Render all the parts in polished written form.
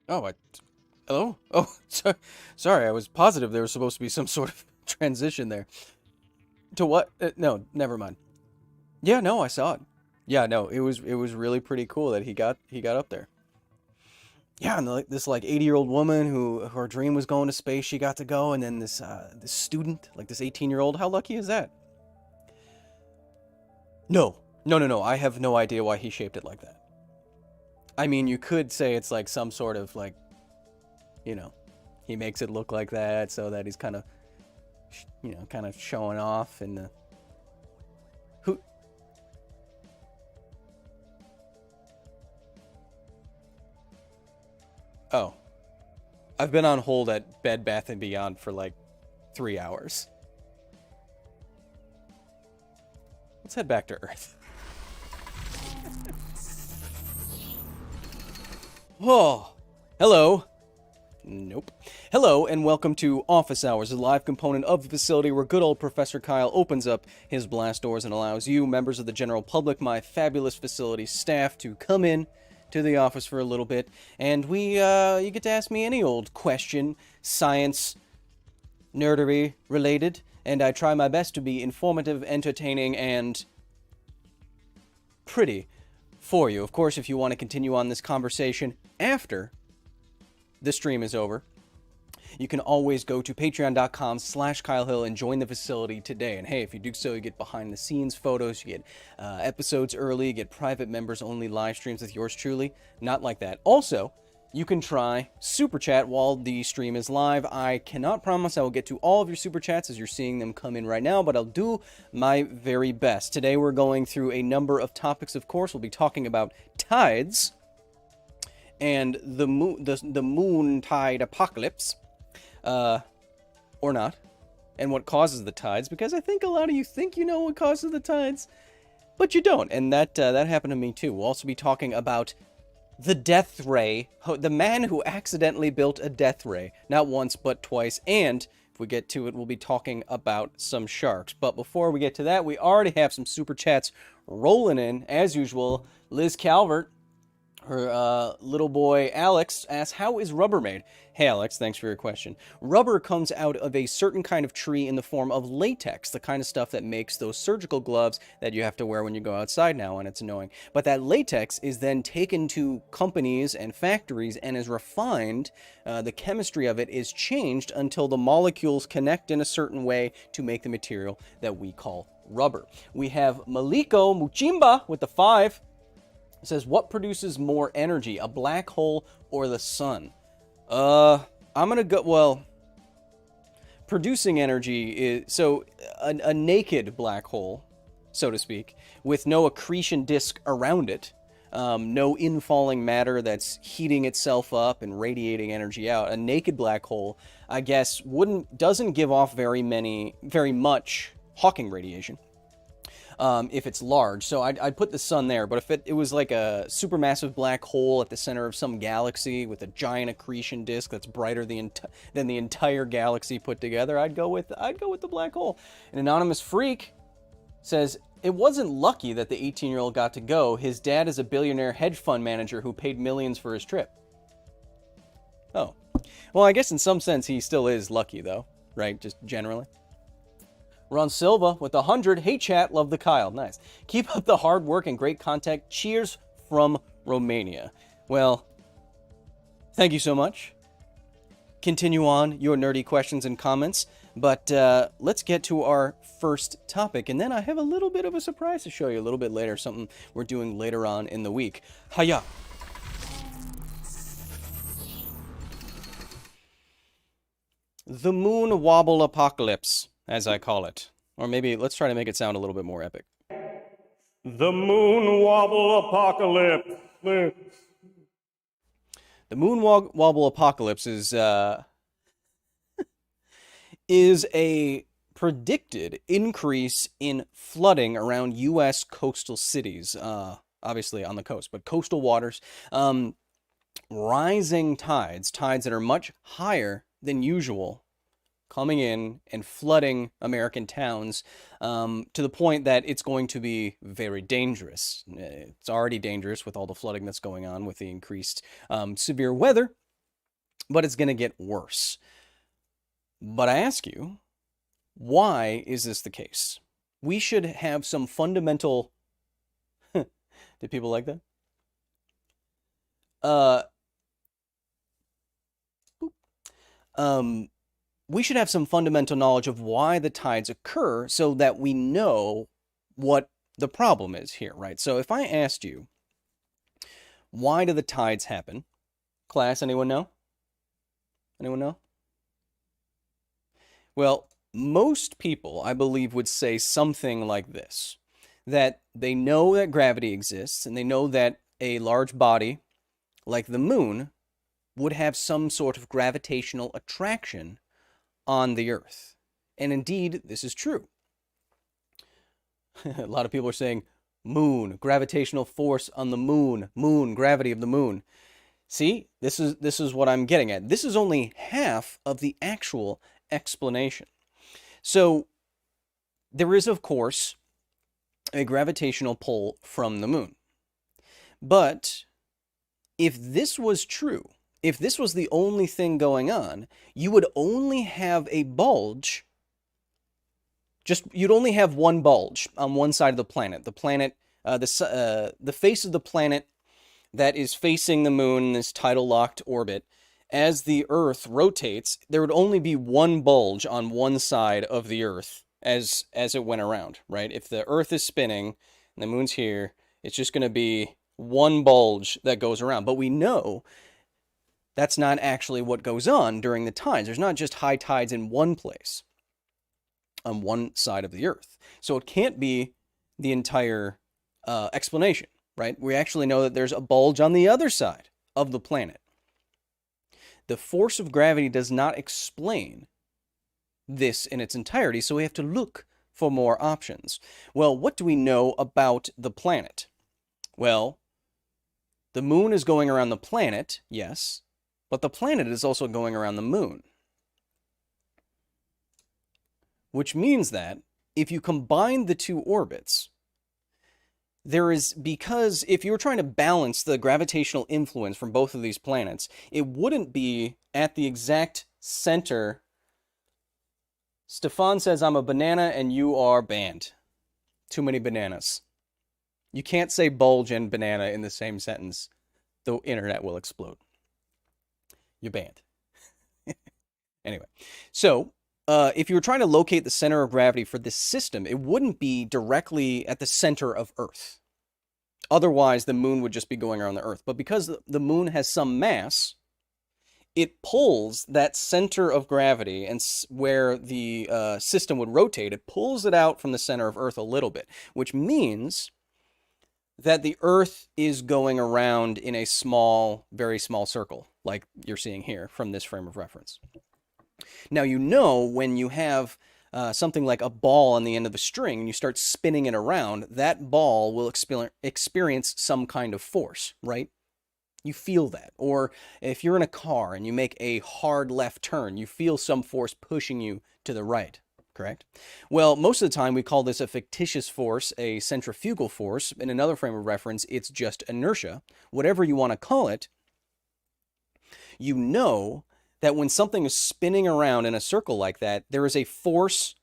Oh, hello? Oh, sorry, I was positive there was supposed to be some sort of transition there. To what? No, never mind. Yeah, no, I saw it. Yeah, no, it was really pretty cool that he got up there. Yeah, and this like 80-year-old woman who her dream was going to space, she got to go, and then this student, like this 18-year-old, how lucky is that? No, no, no, no. I have no idea why he shaped it like that. I mean, you could say it's like some sort of like, you know, he makes it look like that so that he's kind of, kind of showing off and who. Oh, I've been on hold at Bed Bath and Beyond for like 3 hours. Let's head back to Earth. Oh, hello. Nope. Hello, and welcome to Office Hours, a live component of the facility where good old Professor Kyle opens up his blast doors and allows you, members of the general public, my fabulous facility staff, to come in to the office for a little bit, and you get to ask me any old question, science, nerdery related, and I try my best to be informative, entertaining, and pretty for you. Of course, if you want to continue on this conversation after the stream is over, you can always go to patreon.com/Kyle Hill and join the facility today. And hey, if you do so, you get behind the scenes photos, you get episodes early, you get private members only live streams with yours truly. Not like that. Also, you can try Super Chat while the stream is live. I cannot promise I will get to all of your Super Chats as you're seeing them come in right now, but I'll do my very best. Today we're going through a number of topics, of course. We'll be talking about tides and the moon tide apocalypse, or not, and what causes the tides, because I think a lot of you think you know what causes the tides, but you don't, and that happened to me too. We'll also be talking about the death ray, the man who accidentally built a death ray, not once but twice, and if we get to it, we'll be talking about some sharks. But before we get to that, we already have some super chats rolling in, as usual. Liz Calvert, her little boy Alex, asks, how is rubber made? Hey Alex, thanks for your question. Rubber comes out of a certain kind of tree in the form of latex, the kind of stuff that makes those surgical gloves that you have to wear when you go outside now, and it's annoying. But that latex is then taken to companies and factories and is refined. The chemistry of it is changed until the molecules connect in a certain way to make the material that we call rubber. We have Maliko Muchimba with the 5. It says, what produces more energy, a black hole or the sun? I'm gonna go, well, producing energy is, so a naked black hole, so to speak, with no accretion disk around it, no infalling matter that's heating itself up and radiating energy out. A naked black hole, I guess, doesn't give off very much Hawking radiation. If it's large. So I'd put the sun there, but if it was like a supermassive black hole at the center of some galaxy with a giant accretion disk that's brighter than the entire galaxy put together, I'd go with the black hole. An anonymous freak says, it wasn't lucky that the 18-year-old got to go. His dad is a billionaire hedge fund manager who paid millions for his trip. Oh. Well, I guess in some sense he still is lucky, though, right? Just generally. Ron Silva with 100. Hey chat, love the Kyle. Nice. Keep up the hard work and great content. Cheers from Romania. Well, thank you so much. Continue on your nerdy questions and comments, but let's get to our first topic, and then I have a little bit of a surprise to show you a little bit later, something we're doing later on in the week. Hiya. The moon wobble apocalypse, as I call it. Or maybe let's try to make it sound a little bit more epic. The moon wobble apocalypse. The moon wobble apocalypse is a predicted increase in flooding around U.S. coastal cities, obviously on the coast, but coastal waters, rising tides that are much higher than usual, coming in and flooding American towns, to the point that it's going to be very dangerous. It's already dangerous with all the flooding that's going on with the increased severe weather. but it's going to get worse. But I ask you, why is this the case? We should have some fundamental... Did people like that? We should have some fundamental knowledge of why the tides occur so that we know what the problem is here, right? So if I asked you, why do the tides happen? Class, anyone know? Anyone know? Well, most people, I believe, would say something like this, that they know that gravity exists, and they know that a large body like the moon would have some sort of gravitational attraction on the Earth. And indeed, this is true. A lot of people are saying, moon, gravitational force on the moon, moon, gravity of the moon. See, this is what I'm getting at. This is only half of the actual explanation. So there is, of course, a gravitational pull from the moon. But if this was true, if this was the only thing going on, you would only have a bulge. You'd only have one bulge on one side of the planet. The planet, the face of the planet that is facing the moon in this tidal-locked orbit. As the Earth rotates, there would only be one bulge on one side of the Earth as it went around, right? If the Earth is spinning and the moon's here, it's just going to be one bulge that goes around. But we know that's not actually what goes on during the tides. There's not just high tides in one place on one side of the Earth. So it can't be the entire explanation, right? We actually know that there's a bulge on the other side of the planet. The force of gravity does not explain this in its entirety, so we have to look for more options. Well, what do we know about the planet? Well, the moon is going around the planet, yes, but the planet is also going around the moon. Which means that if you combine the two orbits, because if you were trying to balance the gravitational influence from both of these planets, it wouldn't be at the exact center. Stefan says, I'm a banana and you are banned. Too many bananas. You can't say bulge and banana in the same sentence. The internet will explode. You're banned. Anyway, so if you were trying to locate the center of gravity for this system, it wouldn't be directly at the center of Earth. Otherwise, the moon would just be going around the Earth. But because the moon has some mass, it pulls that center of gravity, and where the system would rotate, it pulls it out from the center of Earth a little bit, which means that the Earth is going around in a small, very small circle, like you're seeing here from this frame of reference. Now, you know, when you have something like a ball on the end of a string and you start spinning it around, that ball will experience some kind of force, right? You feel that. Or if you're in a car and you make a hard left turn, you feel some force pushing you to the right, correct? Well, most of the time we call this a fictitious force, a centrifugal force. In another frame of reference, it's just inertia. Whatever you want to call it, you know that when something is spinning around in a circle like that, there is a force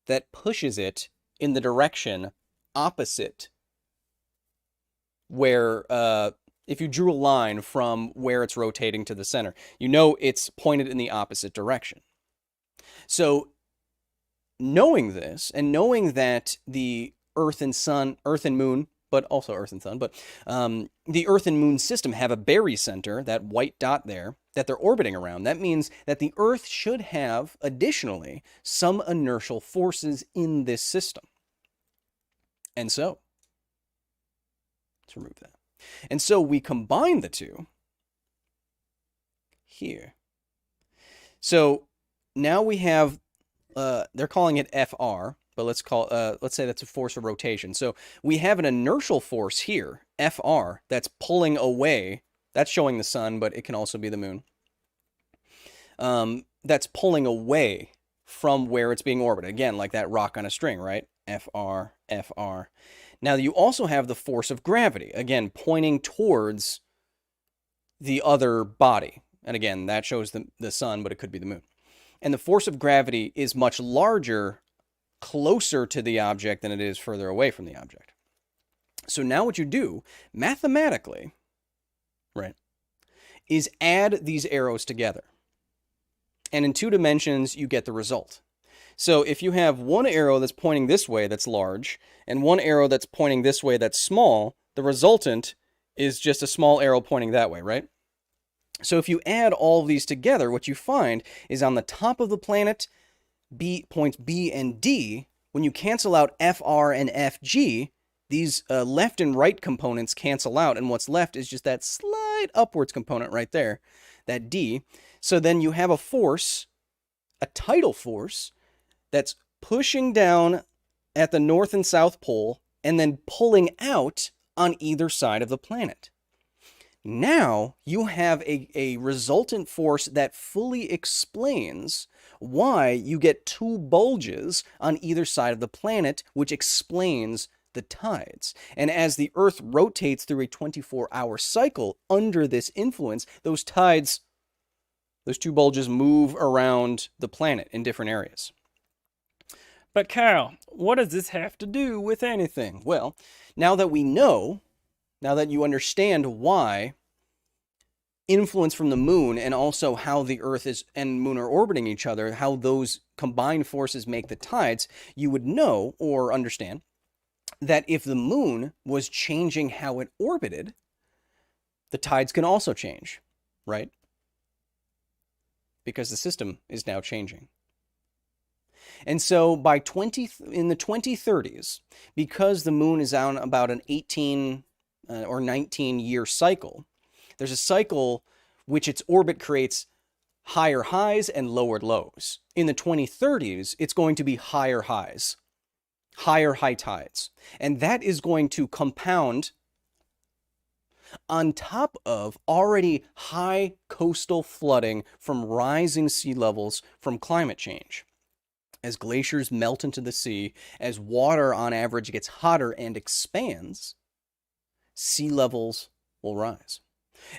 that pushes it in the direction opposite where, if you drew a line from where it's rotating to the center, you know it's pointed in the opposite direction. So knowing this, and knowing that the Earth and Moon, but also Earth and Sun, but the Earth and Moon system have a barycenter, that white dot there, that they're orbiting around. That means that the Earth should have, additionally, some inertial forces in this system. And so, let's remove that. And so we combine the two here. So now we have, they're calling it FR, but let's say that's a force of rotation. So we have an inertial force here, FR, that's pulling away. That's showing the sun, but it can also be the moon. That's pulling away from where it's being orbited. Again, like that rock on a string, right? FR, FR. Now you also have the force of gravity, again, pointing towards the other body. And again, that shows the sun, but it could be the moon. And the force of gravity is much larger closer to the object than it is further away from the object. So now what you do, mathematically, right, is add these arrows together. And in 2 dimensions, you get the result. So if you have one arrow that's pointing this way that's large, and one arrow that's pointing this way that's small, the resultant is just a small arrow pointing that way, right? So if you add all of these together, what you find is on the top of the planet, points B and D, when you cancel out FR and FG, these left and right components cancel out, and what's left is just that slight upwards component right there, that D. So then you have a force, a tidal force, that's pushing down at the north and south pole and then pulling out on either side of the planet. Now you have a resultant force that fully explains why you get 2 bulges on either side of the planet, which explains the tides. And as the Earth rotates through a 24-hour cycle under this influence, those tides, those 2 bulges move around the planet in different areas. But Kyle, what does this have to do with anything? Well, now that we know, now that you understand why influence from the moon and also how the Earth and moon are orbiting each other, how those combined forces make the tides, you would know or understand that if the moon was changing how it orbited, the tides can also change, right? Because the system is now changing. And so in the 2030s, because the moon is on about an 18 or 19-year cycle, there's a cycle which its orbit creates higher highs and lower lows. In the 2030s, it's going to be higher highs, higher high tides. And that is going to compound on top of already high coastal flooding from rising sea levels from climate change. As glaciers melt into the sea, as water on average gets hotter and expands, sea levels will rise.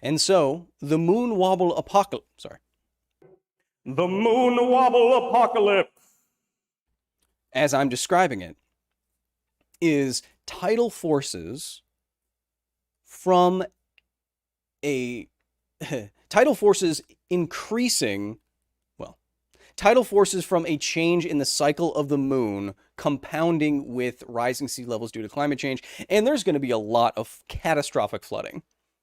And so, the moon wobble apocalypse, The moon wobble apocalypse. as I'm describing it, is tidal forces from tidal forces increasing, tidal forces from a change in the cycle of the moon compounding with rising sea levels due to climate change. And there's going to be a lot of catastrophic flooding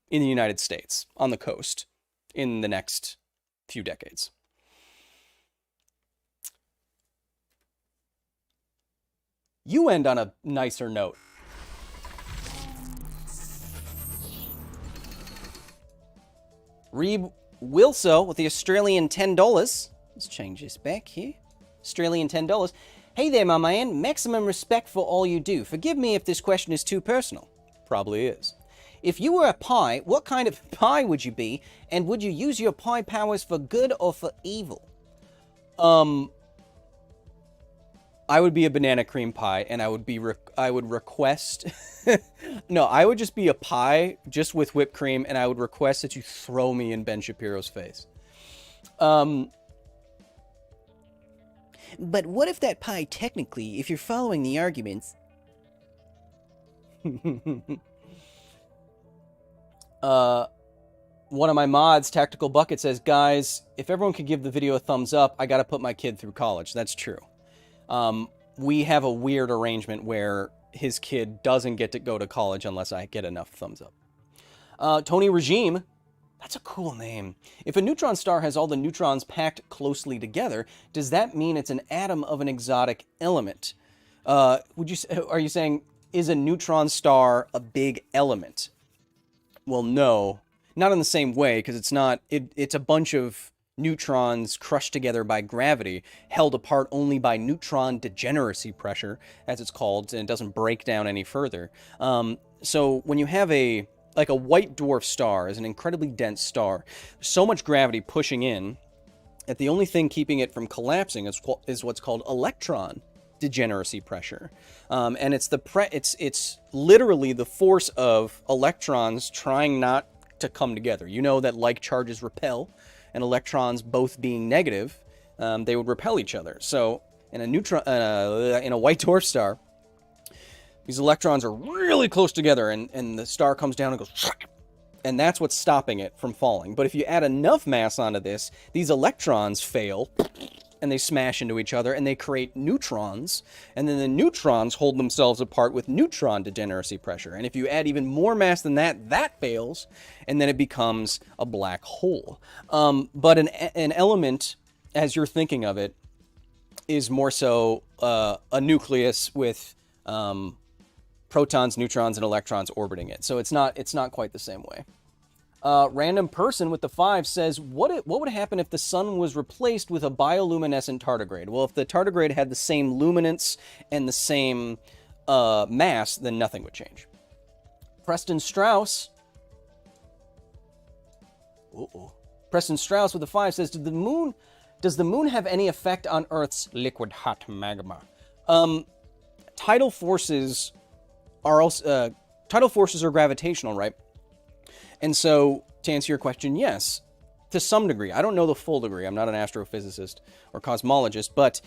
in the United States on the coast in the next few decades. You end on a nicer note. Reeb Wilso with the Australian $10. Let's change this back here. Australian $10. Hey there, my man. Maximum respect for all you do. Forgive me if this question is too personal. Probably is. If you were a pie, what kind of pie would you be? And would you use your pie powers for good or for evil? I would be a banana cream pie, and I would request... No, I would just be a pie, just with whipped cream, and I would request that you throw me in Ben Shapiro's face. But what if that pie technically, if you're following the arguments... One of my mods, Tactical Bucket, says, guys, if everyone could give the video a thumbs up, I gotta put my kid through college. That's true. We have a weird arrangement where his kid doesn't get to go to college unless I get enough thumbs up. Tony Regime, that's a cool name. If a neutron star has all the neutrons packed closely together, does that mean it's an atom of an exotic element? Are you saying, is a neutron star a big element? Well, no. Not in the same way, because it's not. It's a bunch of neutrons crushed together by gravity, held apart only by neutron degeneracy pressure, as it's called, and it doesn't break down any further. So when you have a white dwarf star is an incredibly dense star, so much gravity pushing in that the only thing keeping it from collapsing is what's called electron degeneracy pressure. And it's literally the force of electrons trying not to come together. You know that like charges repel, and electrons both being negative, they would repel each other. So in a white dwarf star, these electrons are really close together, and the star comes down and goes, and that's what's stopping it from falling. But if you add enough mass onto this, these electrons fail, and they smash into each other, and they create neutrons, and then the neutrons hold themselves apart with neutron degeneracy pressure. And if you add even more mass than that, that fails, and then it becomes a black hole. But an element, as you're thinking of it, is more so a nucleus with protons, neutrons, and electrons orbiting it. So it's not quite the same way. Random person with the 5 says, what would happen if the sun was replaced with a bioluminescent tardigrade? Well, if the tardigrade had the same luminance and the same mass, then nothing would change. Preston Strauss with the 5 says, does the moon have any effect on Earth's liquid hot magma? Tidal forces are gravitational, right? And so, to answer your question, yes, to some degree. I don't know the full degree. I'm not an astrophysicist or cosmologist, but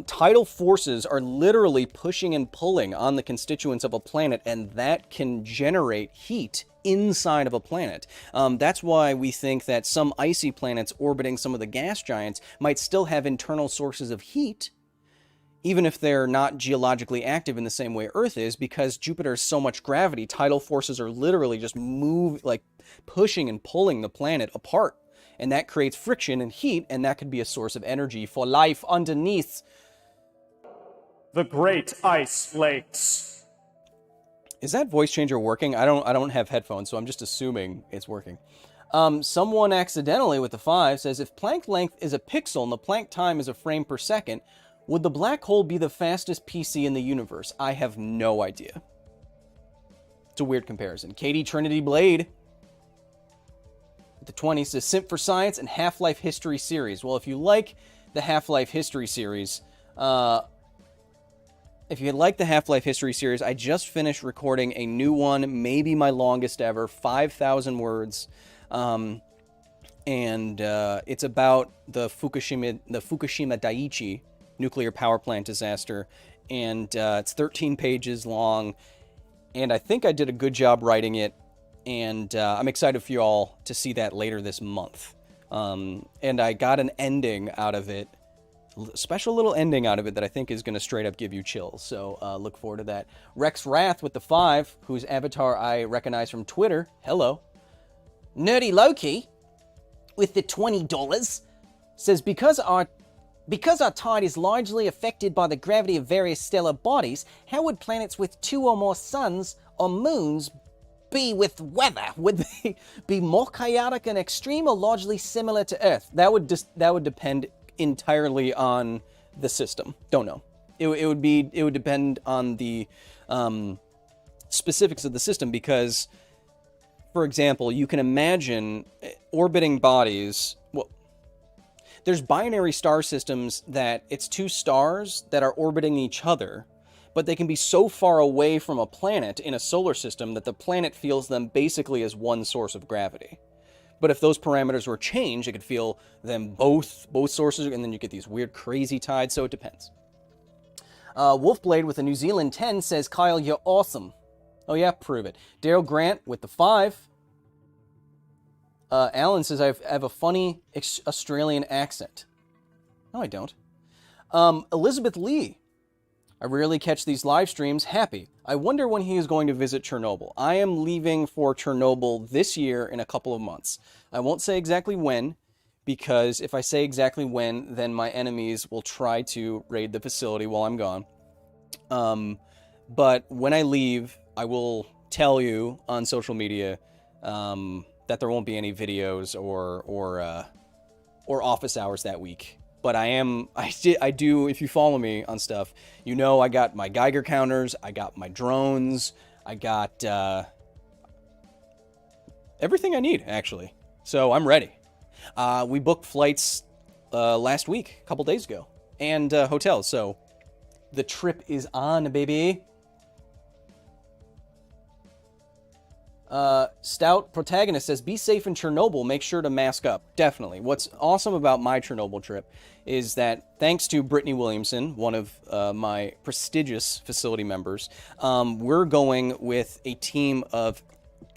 tidal forces are literally pushing and pulling on the constituents of a planet, and that can generate heat inside of a planet. That's why we think that some icy planets orbiting some of the gas giants might still have internal sources of heat, even if they're not geologically active in the same way Earth is, because Jupiter has so much gravity, tidal forces are literally just pushing and pulling the planet apart. And that creates friction and heat, and that could be a source of energy for life underneath the Great Ice Lakes. Is that voice changer working? I don't have headphones, so I'm just assuming it's working. Someone accidentally with the 5 says, if Planck length is a pixel and the Planck time is a frame per second, would the black hole be the fastest PC in the universe? I have no idea. It's a weird comparison. Katie Trinity Blade the 20 says, Simp for Science and Half-Life History series. Well, if you like the Half-Life History series, I just finished recording a new one, maybe my longest ever, 5,000 words. And it's about the Fukushima Daiichi nuclear power plant disaster. And it's 13 pages long. And I think I did a good job writing it. And I'm excited for you all to see that later this month. And I got an ending out of it, a special little ending out of it that I think is going to straight up give you chills. So look forward to that. Rex Wrath with the 5, whose avatar I recognize from Twitter. Hello. Nerdy Loki with the $20 says, because our tide is largely affected by the gravity of various stellar bodies, how would planets with 2 or more suns or moons be with weather? Would they be more chaotic and extreme or largely similar to Earth? That would depend entirely on the system. Don't know. It would depend on the specifics of the system, because, for example, you can imagine orbiting bodies. Well, there's binary star systems that it's 2 stars that are orbiting each other, but they can be so far away from a planet in a solar system that the planet feels them basically as one source of gravity. But if those parameters were changed, it could feel them both sources, and then you get these weird, crazy tides, so it depends. Wolfblade with a New Zealand 10 says, Kyle, you're awesome. Oh yeah, prove it. Daryl Grant with the 5. Alan says, I have a funny Australian accent. No, I don't. Elizabeth Lee. I rarely catch these live streams. Happy. I wonder when he is going to visit Chernobyl. I am leaving for Chernobyl this year in a couple of months. I won't say exactly when, because if I say exactly when, then my enemies will try to raid the facility while I'm gone. But when I leave, I will tell you on social media that there won't be any videos or office hours that week. But I do, if you follow me on stuff, you know I got my Geiger counters, I got my drones, I got everything I need, actually. So I'm ready. We booked flights last week, a couple days ago, and hotels, so the trip is on, baby. Stout Protagonist says, be safe in Chernobyl. Make sure to mask up. Definitely. What's awesome about my Chernobyl trip is that thanks to Brittany Williamson, one of my prestigious facility members, we're going with a team of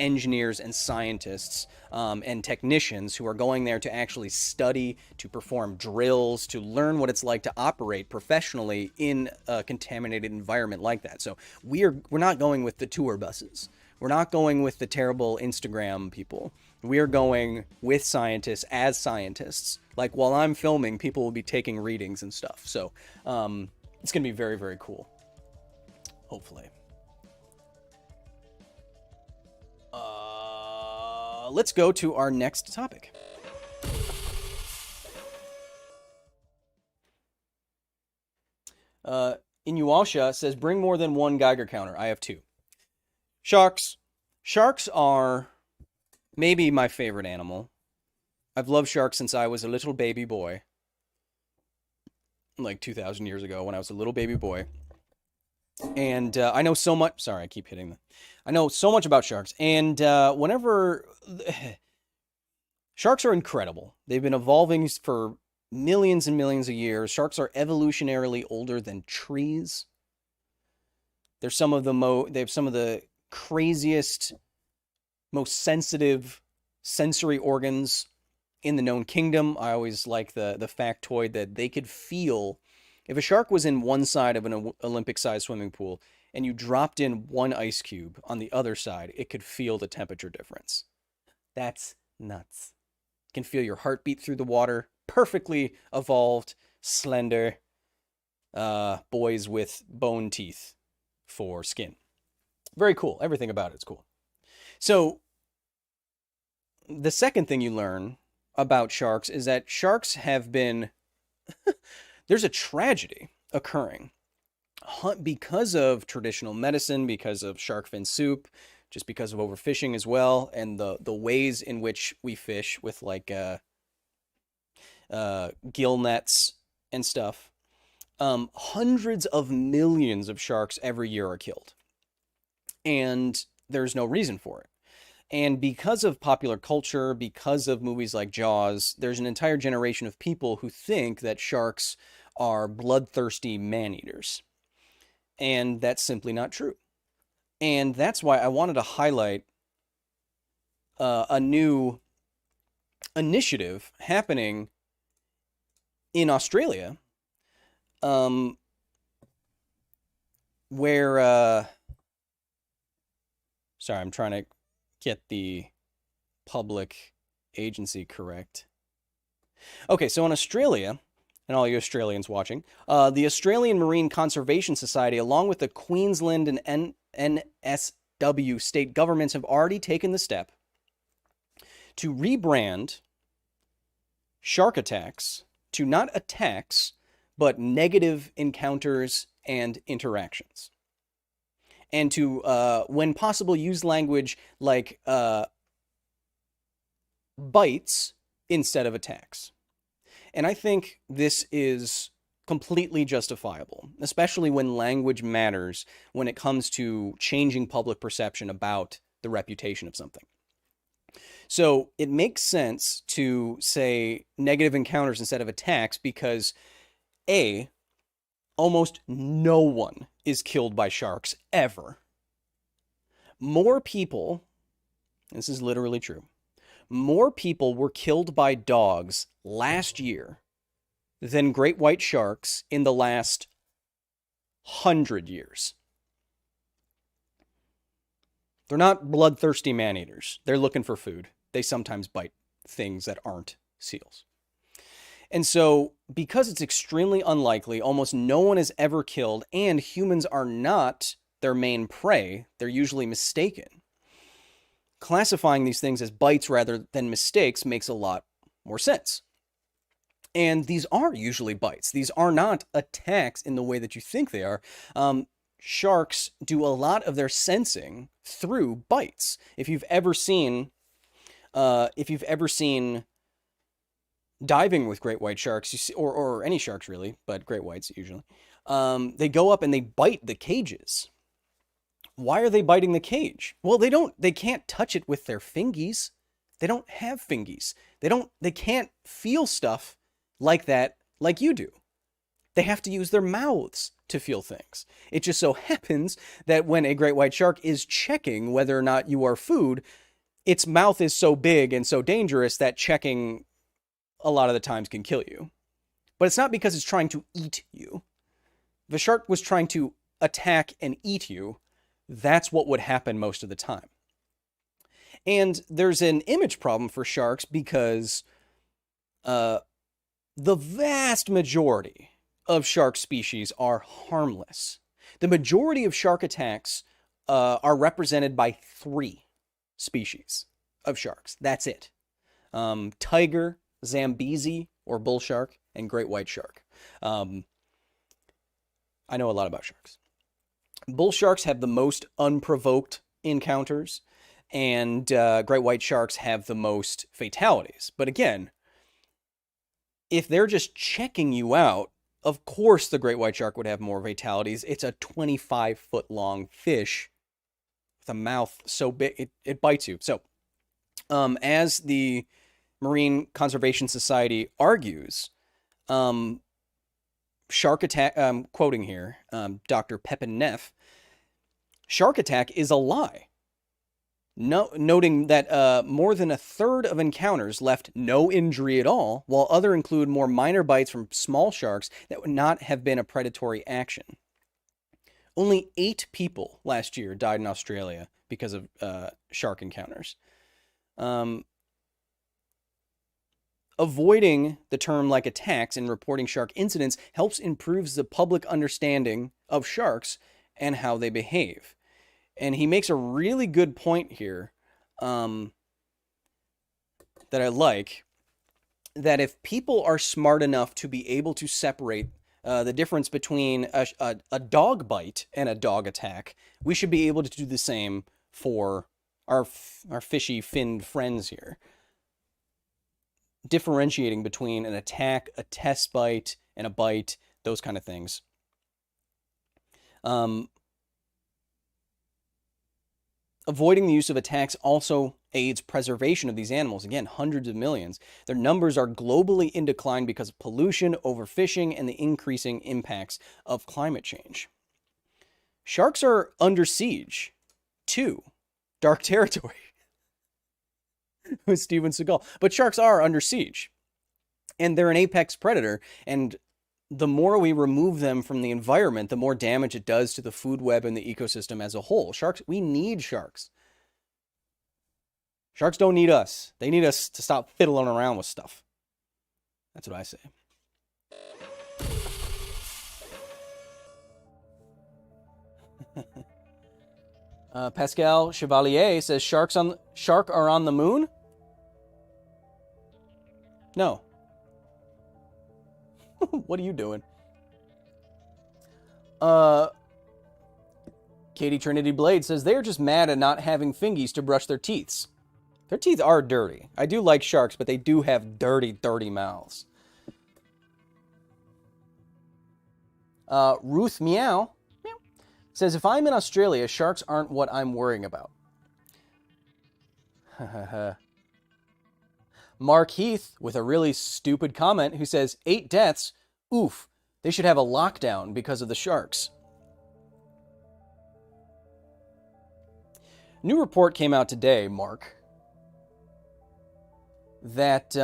engineers and scientists and technicians who are going there to actually study, to perform drills, to learn what it's like to operate professionally in a contaminated environment like that. So we're not going with the tour buses. We're not going with the terrible Instagram people. We're going with scientists as scientists. Like while I'm filming, people will be taking readings and stuff. So it's going to be very, very cool. Hopefully. Let's go to our next topic. Inuasha says, bring more than one Geiger counter. I have two. Sharks. Sharks are maybe my favorite animal. I've loved sharks since I was a little baby boy. Like 2,000 years ago when I was a little baby boy. And I know so much. Sorry, I keep hitting them. I know so much about sharks. And whenever... Sharks are incredible. They've been evolving for millions and millions of years. Sharks are evolutionarily older than trees. They're some of the they have some of the craziest, most sensitive sensory organs in the known kingdom. I always like the factoid that they could feel if a shark was in one side of an Olympic-sized swimming pool and you dropped in one ice cube on the other side, it could feel the temperature difference. That's nuts. You can feel your heartbeat through the water. Perfectly evolved, slender boys with bone teeth for skin. Very cool. Everything about it's cool. So the second thing you learn about sharks is that sharks have been... There's a tragedy occurring because of traditional medicine, because of shark fin soup, just because of overfishing as well, and the ways in which we fish with like gill nets and stuff. Hundreds of millions of sharks every year are killed. And there's no reason for it. And because of popular culture, because of movies like Jaws, there's an entire generation of people who think that sharks are bloodthirsty man-eaters. And that's simply not true. And that's why I wanted to highlight a new initiative happening in Australia, where... Sorry, I'm trying to get the public agency correct. Okay, so in Australia, and all you Australians watching, the Australian Marine Conservation Society, along with the Queensland and NSW state governments, have already taken the step to rebrand shark attacks to not attacks, but negative encounters and interactions. And to, when possible, use language like bites instead of attacks. And I think this is completely justifiable, especially when language matters when it comes to changing public perception about the reputation of something. So it makes sense to say negative encounters instead of attacks because, A, almost no one is killed by sharks ever. More people, this is literally true, more people were killed by dogs last year than great white sharks in the last 100 years. They're not bloodthirsty man-eaters. They're looking for food. They sometimes bite things that aren't seals. And so, because it's extremely unlikely, almost no one is ever killed, and humans are not their main prey, they're usually mistaken. Classifying these things as bites rather than mistakes makes a lot more sense. And these are usually bites. These are not attacks in the way that you think they are. Sharks do a lot of their sensing through bites. If you've ever seen diving with great white sharks, you see, or any sharks really, but great whites usually, they go up and they bite the cages Why are they biting the cage? Well, they can't touch it with their fingies. They don't have fingies. They can't feel stuff like that like you do. They have to use their mouths to feel things. It just so happens that when a great white shark is checking whether or not you are food, its mouth is so big and so dangerous that checking a lot of the times can kill you. But it's not because it's trying to eat you. If a shark was trying to attack and eat you, that's what would happen most of the time. And there's an image problem for sharks because the vast majority of shark species are harmless. The majority of shark attacks are represented by 3 species of sharks. That's it. Tiger, Zambezi, or bull shark, and great white shark. I know a lot about sharks. Bull sharks have the most unprovoked encounters, and great white sharks have the most fatalities. But again, if they're just checking you out, of course the great white shark would have more fatalities. It's a 25-foot long fish with a mouth so big it bites you. So, as the Marine Conservation Society argues, shark attack, quoting here, Dr. Pepin Neff, shark attack is a lie. Noting that more than a third of encounters left no injury at all, while other include more minor bites from small sharks that would not have been a predatory action. Only 8 people last year died in Australia because of shark encounters. Avoiding the term like attacks and reporting shark incidents helps improves the public understanding of sharks and how they behave. And he makes a really good point here that I like, that if people are smart enough to be able to separate the difference between a dog bite and a dog attack, we should be able to do the same for our fishy finned friends here. Differentiating between an attack, a test bite, and a bite, those kind of things. Avoiding the use of attacks also aids preservation of these animals. Again, hundreds of millions. Their numbers are globally in decline because of pollution, overfishing, and the increasing impacts of climate change. Sharks are under siege, too. Dark territory. With Steven Seagal. But sharks are under siege. And they're an apex predator. And the more we remove them from the environment, the more damage it does to the food web and the ecosystem as a whole. Sharks, we need sharks. Sharks don't need us. They need us to stop fiddling around with stuff. That's what I say. Pascal Chevalier says shark are on the moon? No. What are you doing? Katie Trinity Blade says they are just mad at not having fingies to brush their teeth. Their teeth are dirty. I do like sharks, but they do have dirty, dirty mouths. Ruth Meow says, if I'm in Australia, sharks aren't what I'm worrying about. Mark Heath with a really stupid comment who says, 8 deaths? Oof, they should have a lockdown because of the sharks. New report came out today, Mark, that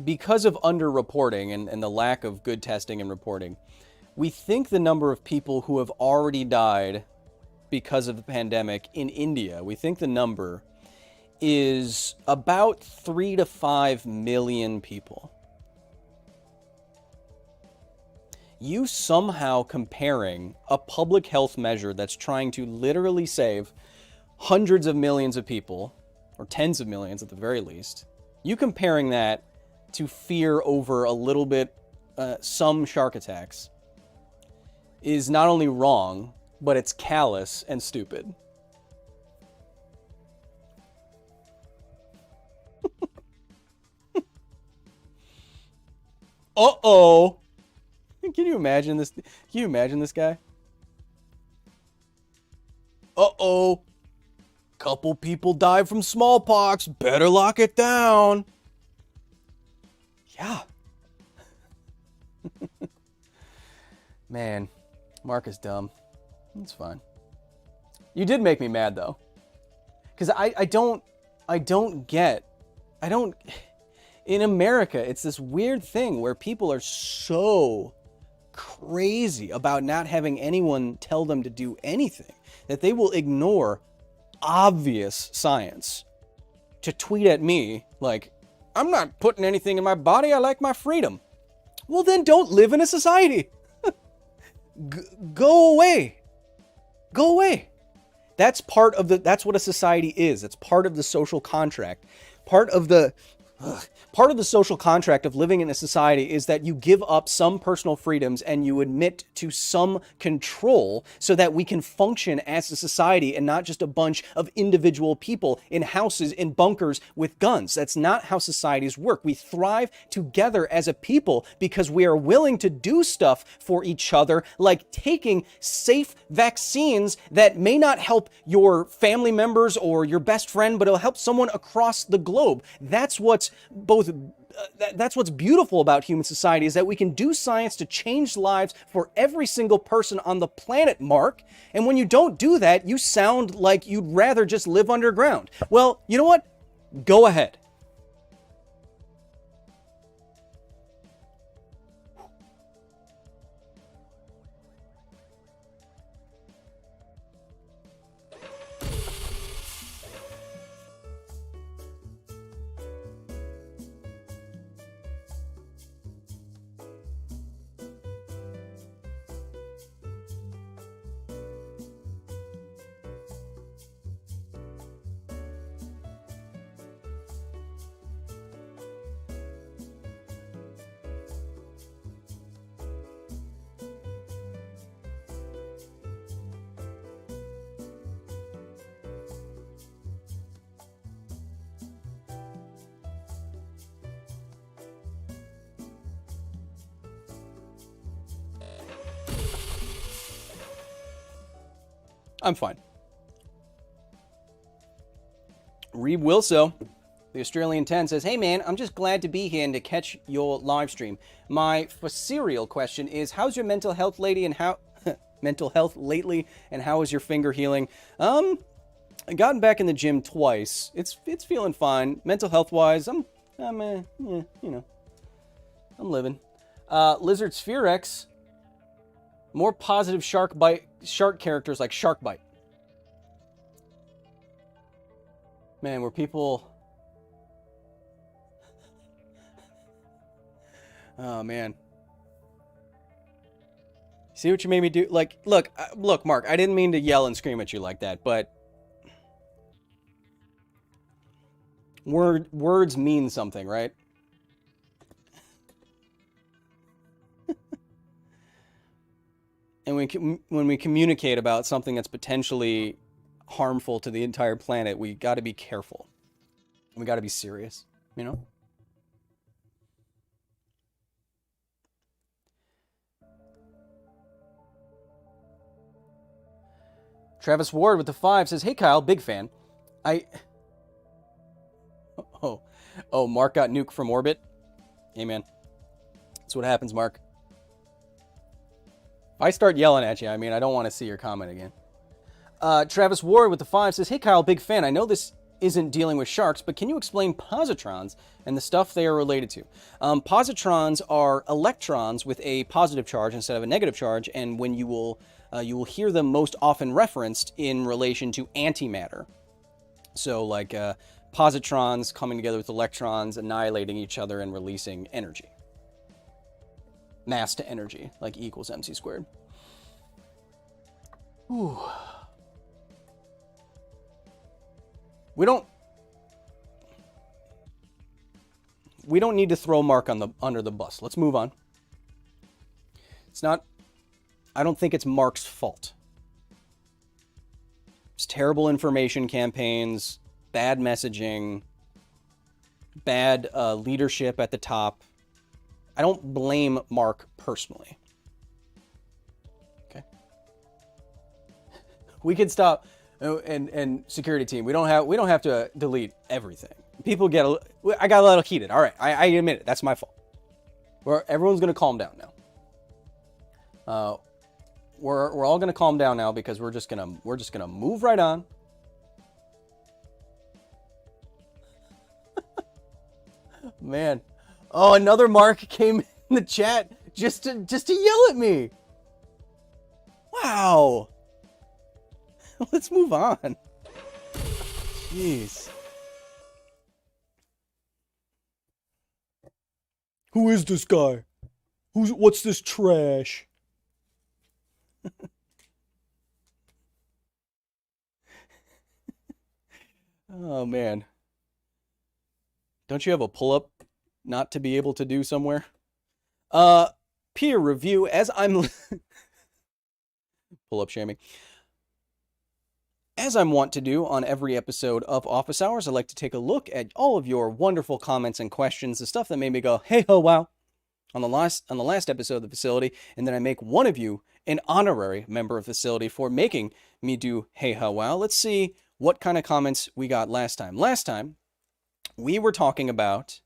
because of underreporting and the lack of good testing and reporting, we think the number of people who have already died because of the pandemic in India, we think the number is about 3 to 5 million people. You somehow comparing a public health measure that's trying to literally save hundreds of millions of people, or tens of millions at the very least, you comparing that to fear over a little bit, some shark attacks, is not only wrong, but it's callous and stupid. Uh-oh! Can you imagine this? Can you imagine this guy? Uh-oh. Couple people died from smallpox. Better lock it down. Yeah. Man, Mark is dumb. It's fine. You did make me mad, though. Because I don't get... In America, it's this weird thing where people are so crazy about not having anyone tell them to do anything that they will ignore obvious science to tweet at me like, I'm not putting anything in my body, I like my freedom. Well, then don't live in a society. Go away. Go away. That's what a society is. It's part of the social contract. Part of the social contract of living in a society is that you give up some personal freedoms and you admit to some control so that we can function as a society and not just a bunch of individual people in houses, in bunkers with guns. That's not how societies work. We thrive together as a people because we are willing to do stuff for each other, like taking safe vaccines that may not help your family members or your best friend, but it'll help someone across the globe. That's what's beautiful about human society, is that we can do science to change lives for every single person on the planet, Mark. And when you don't do that, you sound like you'd rather just live underground. Well, you know what? Go ahead. I'm fine. Reeb Wilso, the Australian 10, says, hey man, I'm just glad to be here and to catch your live stream. My serial question is, how's your mental health lately and how is your finger healing? I gotten back in the gym twice. It's feeling fine. Mental health wise, I'm living. Lizard Sphere X, more positive shark characters like Shark Bite. Man, were people... Oh, man. See what you made me do? Like, look, Mark, I didn't mean to yell and scream at you like that, but... Words mean something, right? And when we communicate about something that's potentially harmful to the entire planet, we got to be careful. We got to be serious, you know? Travis Ward with the 5 says, hey Kyle, big fan. Oh, Mark got nuked from orbit? Hey man. That's what happens, Mark. If I start yelling at you, I mean, I don't want to see your comment again. Travis Ward with the 5 says, hey Kyle, big fan. I know this isn't dealing with sharks, but can you explain positrons and the stuff they are related to? Positrons are electrons with a positive charge instead of a negative charge, and when you will hear them most often referenced in relation to antimatter. So like positrons coming together with electrons, annihilating each other and releasing energy. Mass to energy, like E equals mc squared. Whew. We don't need to throw Mark under the bus. Let's move on. I don't think it's Mark's fault. It's terrible information campaigns, bad messaging, bad leadership at the top. I don't blame Mark personally. Okay? We could stop. Oh, and security team, we don't have to delete everything. People get I got a little heated. All right, I admit it. That's my fault. Everyone's gonna calm down now. We're all gonna calm down now because we're just gonna move right on. Man, oh, another Mark came in the chat just to yell at me. Wow. Let's move on. Jeez. Who is this guy? What's this trash? Oh man. Don't you have a pull-up not to be able to do somewhere? Peer review as I'm pull-up shaming. As I'm wont to do on every episode of Office Hours, I like to take a look at all of your wonderful comments and questions, the stuff that made me go, hey ho wow, on the last episode of the facility, and then I make one of you an honorary member of the facility for making me do hey ho wow. Let's see what kind of comments we got last time. Last time, we were talking about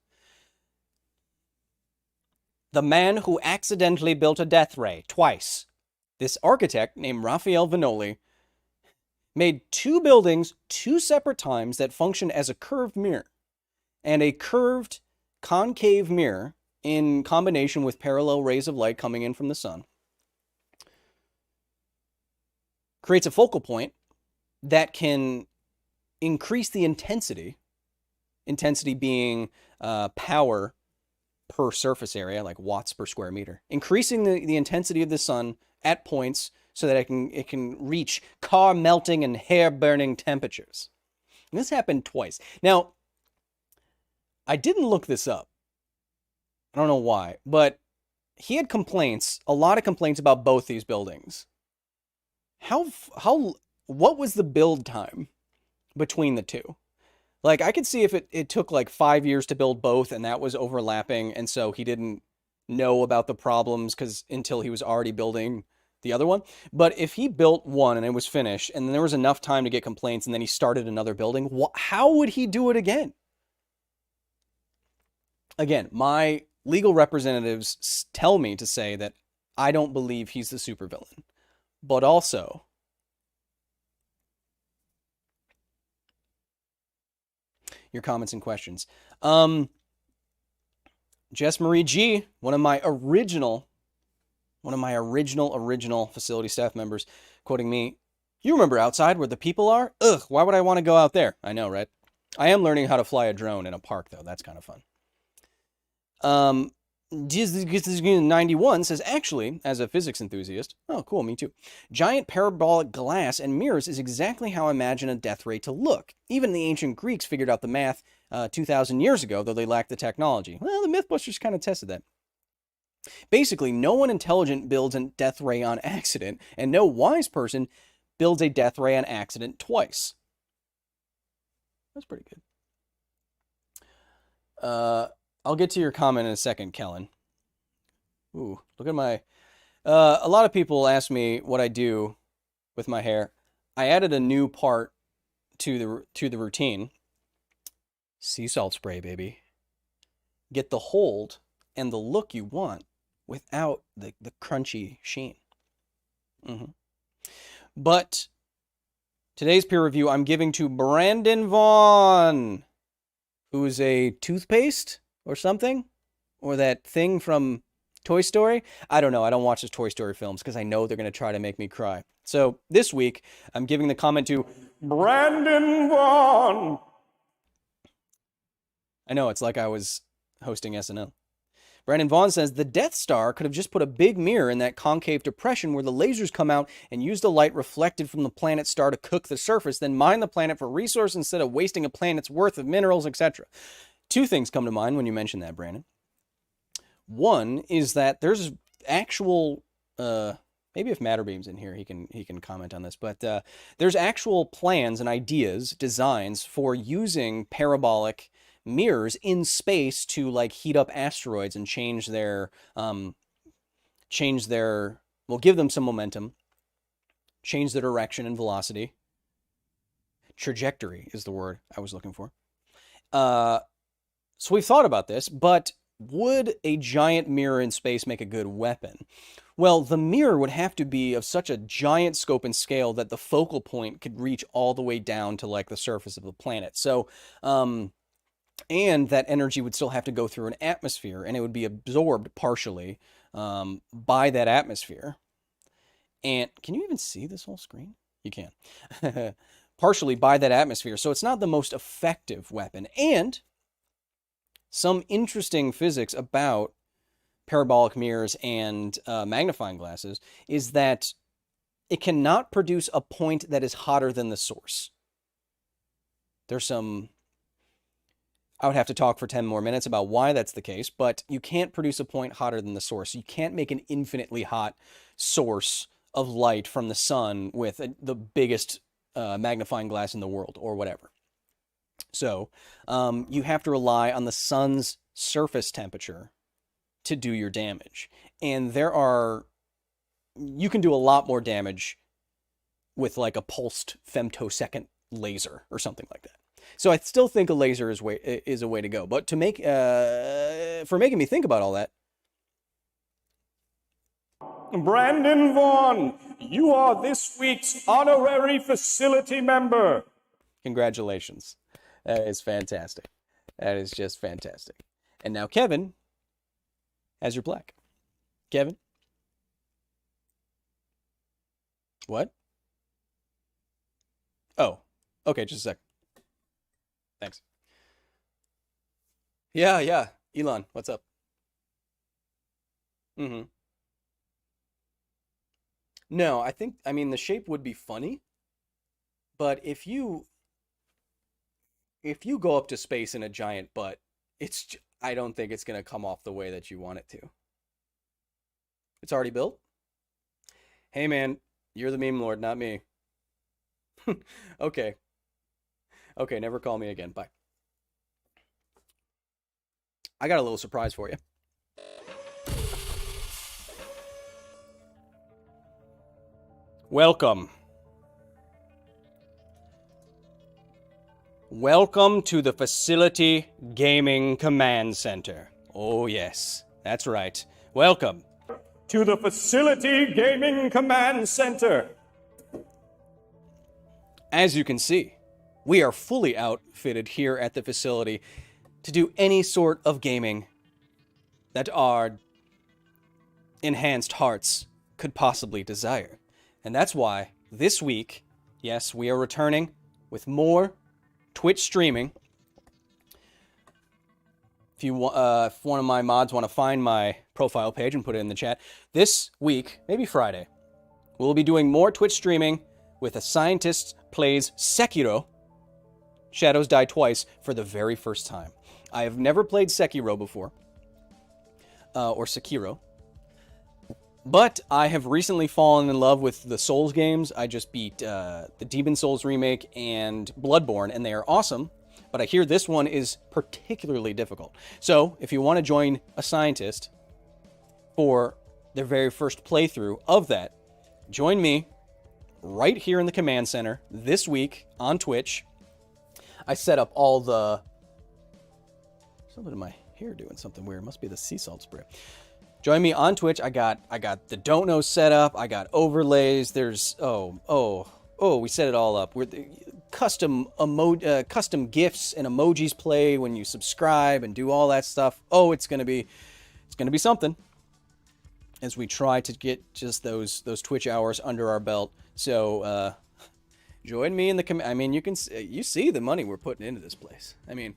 the man who accidentally built a death ray twice. This architect named Raphael Vanoli made two buildings 2 separate times that function as a curved mirror, and a curved concave mirror in combination with parallel rays of light coming in from the sun creates a focal point that can increase the intensity being power per surface area, like watts per square meter, increasing the intensity of the sun at points so that it can reach car melting and hair burning temperatures. And this happened twice. Now, I didn't look this up. I don't know why, but he had a lot of complaints about both these buildings. What was the build time between the two? Like, I could see if it took like 5 years to build both and that was overlapping, and so he didn't know about the problems until he was already building the other one. But if he built one and it was finished and then there was enough time to get complaints and then he started another building, how would he do it again? Again, my legal representatives tell me to say that I don't believe he's the supervillain. But also, your comments and questions. Jess Marie G, one of my original facility staff members, quoting me, "You remember outside where the people are? Ugh, why would I want to go out there?" I know, right? I am learning how to fly a drone in a park, though. That's kind of fun. 91 says, actually, as a physics enthusiast, oh, cool, me too. Giant parabolic glass and mirrors is exactly how I imagine a death ray to look. Even the ancient Greeks figured out the math 2,000 years ago, though they lacked the technology. Well, the Mythbusters kind of tested that. Basically, no one intelligent builds a death ray on accident, and no wise person builds a death ray on accident twice. That's pretty good. I'll get to your comment in a second, Kellen. Ooh, look at my... a lot of people ask me what I do with my hair. I added a new part to the routine. Sea salt spray, baby. Get the hold and the look you want without the crunchy sheen. But today's peer review I'm giving to Brandon Vaughn, who is a toothpaste or something, or that thing from Toy Story. I don't know. I don't watch the Toy Story films because I know they're going to try to make me cry. So this week, I'm giving the comment to Brandon Vaughn. I know, it's like I was hosting SNL. Brandon Vaughn says, the Death Star could have just put a big mirror in that concave depression where the lasers come out and use the light reflected from the planet's star to cook the surface, then mine the planet for resource instead of wasting a planet's worth of minerals, etc. Two things come to mind when you mention that, Brandon. One is that there's actual, maybe if Matterbeam's in here, he can comment on this, but there's actual plans and ideas, designs for using parabolic mirrors in space to like heat up asteroids and change their, well, give them some momentum, change their direction and velocity, Trajectory is the word I was looking for. So we've thought about this, but would a giant mirror in space make a good weapon? Well, the mirror would have to be of such a giant scope and scale that the focal point could reach all the way down to like the surface of the planet. So, and that energy would still have to go through an atmosphere, and it would be absorbed partially by that atmosphere. And can you even see this whole screen? You can. Partially by that atmosphere. So it's not the most effective weapon. And some interesting physics about parabolic mirrors and magnifying glasses is that it cannot produce a point that is hotter than the source. There's some... I would have to talk for 10 more minutes about why that's the case, but you can't produce a point hotter than the source. You can't make an infinitely hot source of light from the sun with the biggest magnifying glass in the world or whatever. So you have to rely on the sun's surface temperature to do your damage. And you can do a lot more damage with like a pulsed femtosecond laser or something like that. So I still think a laser is a way to go. But to make for making me think about all that, Brandon Vaughn, you are this week's honorary facility member. Congratulations. That is fantastic. That is just fantastic. And now Kevin has your plaque. Kevin? What? Oh, okay, just a sec. Thanks. Yeah. Elon, what's up? Mm-hmm. No, I mean, the shape would be funny, but if you go up to space in a giant butt, I don't think it's going to come off the way that you want it to. It's already built? Hey man, you're the meme lord, not me. Okay. Okay, never call me again. Bye. I got a little surprise for you. Welcome. Welcome to the Facility Gaming Command Center. Oh yes, that's right. Welcome. To the Facility Gaming Command Center. As you can see, we are fully outfitted here at the facility to do any sort of gaming that our enhanced hearts could possibly desire. And that's why this week, yes, we are returning with more Twitch streaming. If one of my mods want to find my profile page and put it in the chat, this week, maybe Friday, we'll be doing more Twitch streaming with a scientist plays Sekiro, Shadows Die Twice, for the very first time. I have never played Sekiro before, or Sekiro, but I have recently fallen in love with the Souls games. I just beat the Demon Souls remake and Bloodborne, and they are awesome, but I hear this one is particularly difficult. So, if you want to join a scientist for their very first playthrough of that, join me right here in the command center this week on Twitch. I set up all the... Something in my hair doing something weird. It must be the sea salt spray. Join me on Twitch. I got the don't know set up. I got overlays. There's we set it all up. We're custom gifts and emojis play when you subscribe and do all that stuff. Oh, it's gonna be something as we try to get just those Twitch hours under our belt. So join me in the I mean, you see the money we're putting into this place. I mean,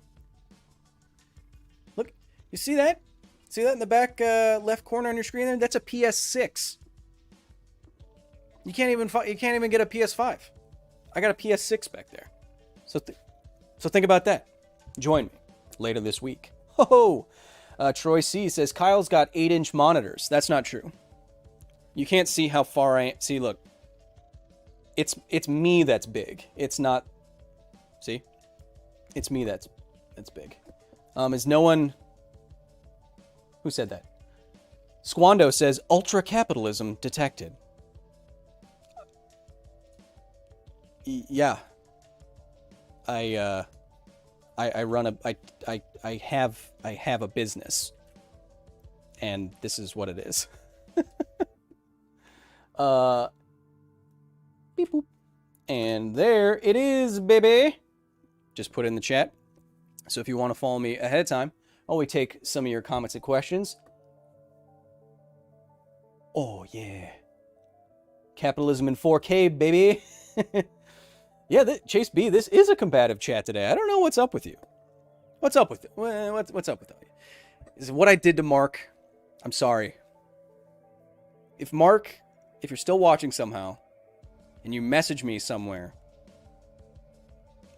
look, you see that? See that in the back left corner on your screen there? That's a PS6. You can't even get a PS5. I got a PS6 back there. So think about that. Join me later this week. Ho ho! Troy C says Kyle's got 8-inch monitors. That's not true. You can't see how far I am. See, look. It's me that's big. It's not. See? It's me that's big. Is no one... Who said that? Squando says, ultra capitalism detected. Yeah. I run a I have a business, and this is what it is. Beep boop. And there it is, baby. Just put it in the chat. So if you want to follow me ahead of time, while we take some of your comments and questions. Oh yeah. Capitalism in 4K, baby. Yeah, Chase B, this is a combative chat today. I don't know what's up with you. What's up with it? What's up with that? Is what I did to Mark. I'm sorry. If you're still watching somehow, and you message me somewhere,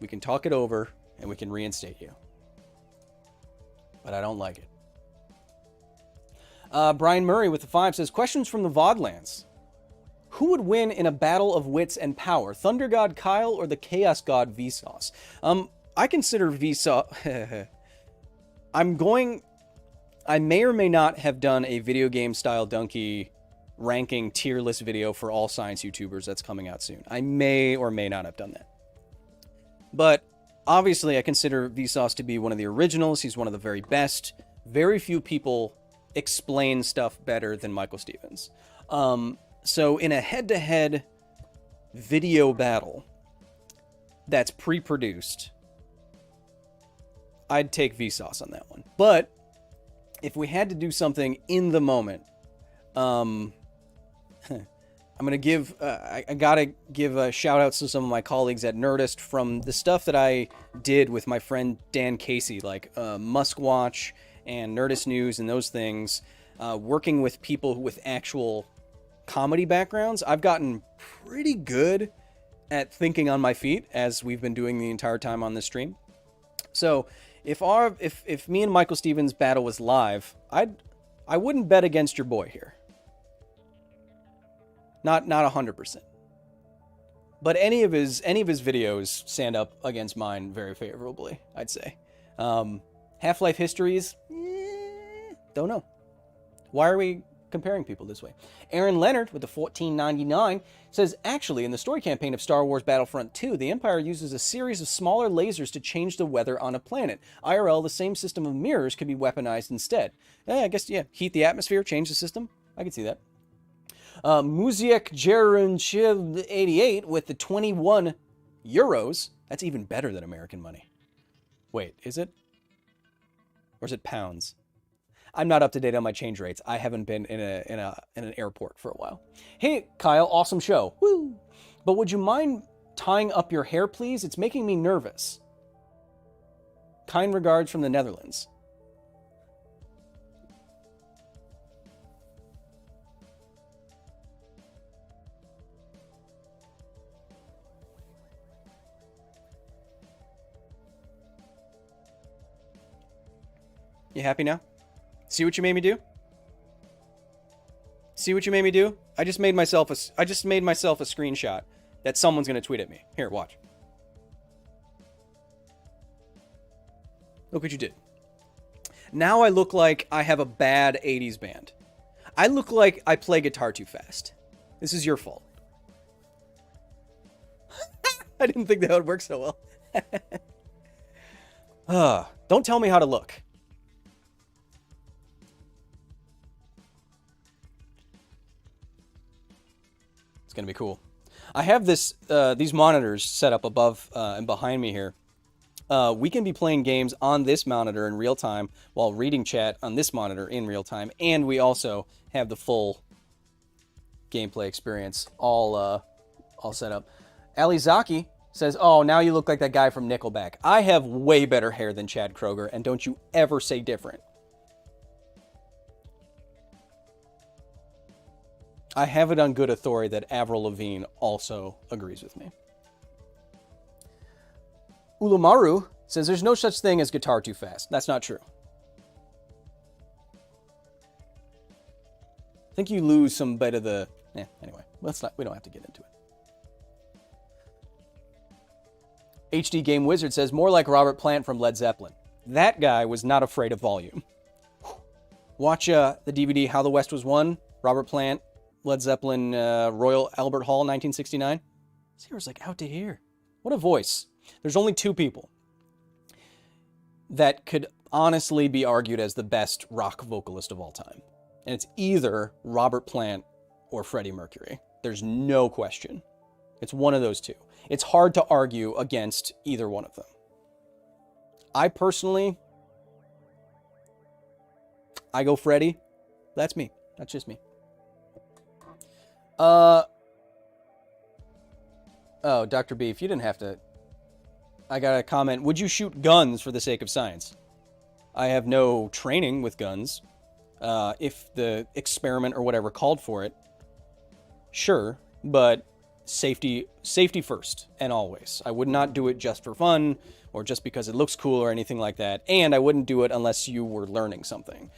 we can talk it over, and we can reinstate you. But I don't like it. Brian Murray with the 5 says, questions from the VODlands. Who would win in a battle of wits and power? Thunder God Kyle or the Chaos God Vsauce? I consider Vsauce... I may or may not have done a video game style donkey ranking tier list video for all science YouTubers that's coming out soon. I may or may not have done that. But obviously I consider Vsauce to be one of the originals. He's one of the very best. Very few people explain stuff better than Michael Stevens. So in a head-to-head video battle that's pre-produced, I'd take Vsauce on that one. But if we had to do something in the moment, I'm gonna give I gotta give shout outs to some of my colleagues at Nerdist from the stuff that I did with my friend Dan Casey, like Muskwatch and Nerdist News and those things. Working with people with actual comedy backgrounds, I've gotten pretty good at thinking on my feet, as we've been doing the entire time on this stream. So if me and Michael Stevens' battle was live, I wouldn't bet against your boy here. Not 100%. But any of his videos stand up against mine very favorably, I'd say. Half-Life Histories, don't know. Why are we comparing people this way? Aaron Leonard with the $14.99 says, actually, in the story campaign of Star Wars Battlefront 2, the Empire uses a series of smaller lasers to change the weather on a planet. IRL, the same system of mirrors could be weaponized instead. I guess, yeah, heat the atmosphere, change the system. I can see that. Muziek Jerunchev 88 with the 21 euros. That's even better than American money. Wait, is it? Or is it pounds? I'm not up to date on my change rates. I haven't been in an airport for a while. Hey, Kyle, awesome show. Woo! But would you mind tying up your hair, please? It's making me nervous. Kind regards from the Netherlands. You happy now? See what you made me do? See what you made me do? I just made myself a screenshot that someone's going to tweet at me. Here, watch. Look what you did. Now I look like I have a bad 80s band. I look like I play guitar too fast. This is your fault. I didn't think that would work so well. Don't tell me how to look. It's going to be cool. I have these monitors set up above and behind me here. We can be playing games on this monitor in real time while reading chat on this monitor in real time. And we also have the full gameplay experience all set up. Alizaki says, oh, now you look like that guy from Nickelback. I have way better hair than Chad Kroger, and don't you ever say different. I have it on good authority that Avril Lavigne also agrees with me. Ulamaru says there's no such thing as guitar too fast. That's not true. I think you lose some bit of the... anyway, we don't have to get into it. HD Game Wizard says more like Robert Plant from Led Zeppelin. That guy was not afraid of volume. Watch the DVD How the West Was Won. Robert Plant, Led Zeppelin, Royal Albert Hall, 1969. Sarah's like out to here. What a voice. There's only two people that could honestly be argued as the best rock vocalist of all time. And it's either Robert Plant or Freddie Mercury. There's no question. It's one of those two. It's hard to argue against either one of them. I personally, I go Freddie. That's me. That's just me. Oh, Dr. Beef, you didn't have to. I got a comment. Would you shoot guns for the sake of science? I have no training with guns. If the experiment or whatever called for it, sure, but safety first and always. I would not do it just for fun or just because it looks cool or anything like that. And I wouldn't do it unless you were learning something.